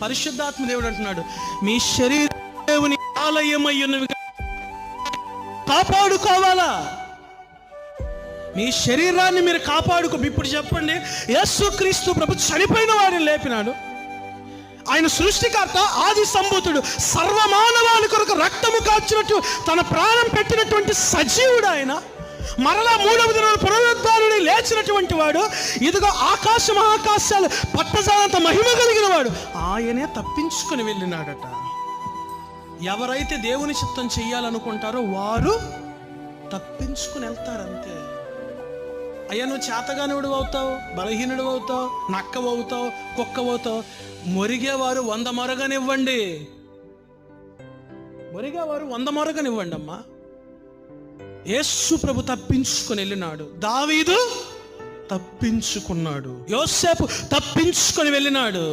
పరిశుద్ధాత్మ దేవుడు అంటున్నాడు, మీ శరీరం దేవుని ఆలయమయ్యున్నవి కాపాడుకోవాలా. మీ శరీరాన్ని మీరు కాపాడుకో. ఇప్పుడు చెప్పండి, యేసుక్రీస్తు ప్రభు చనిపోయిన వారిని లేపినాడు. ఆయన సృష్టికర్త, ఆది సంభూతుడు, సర్వమానవాళి కొరకు రక్తము కాచినట్టు తన ప్రాణం పెట్టినటువంటి సజీవుడు ఆయన. మరలా మూడవ దిన పునరుద్ధారుని లేచినటువంటి వాడు. ఇదిగో ఆకాశ మహాకాశాలు పట్టజాలంత మహిమ కలిగిన వాడు. ఆయనే తప్పించుకొని వెళ్ళినాడట. ఎవరైతే దేవుని చిత్తం చెయ్యాలనుకుంటారో వారు తప్పించుకుని వెళ్తారంతే. అయ్యా, నువ్వు చేతగానివుడు అవుతావు, బలహీనుడు అవుతావు, నక్కవు అవుతావు, కుక్కవు అవుతావు. మొరిగేవారు 100 మొరగనివ్వండి. మొరిగేవారు 100 మొరగనివ్వండి అమ్మా. యేసు ప్రభు తప్పించుకొని వెళ్ళినాడు. దావీదు తప్పించుకున్నాడు. యోసేపు తప్పించుకొని వెళ్ళినాడు.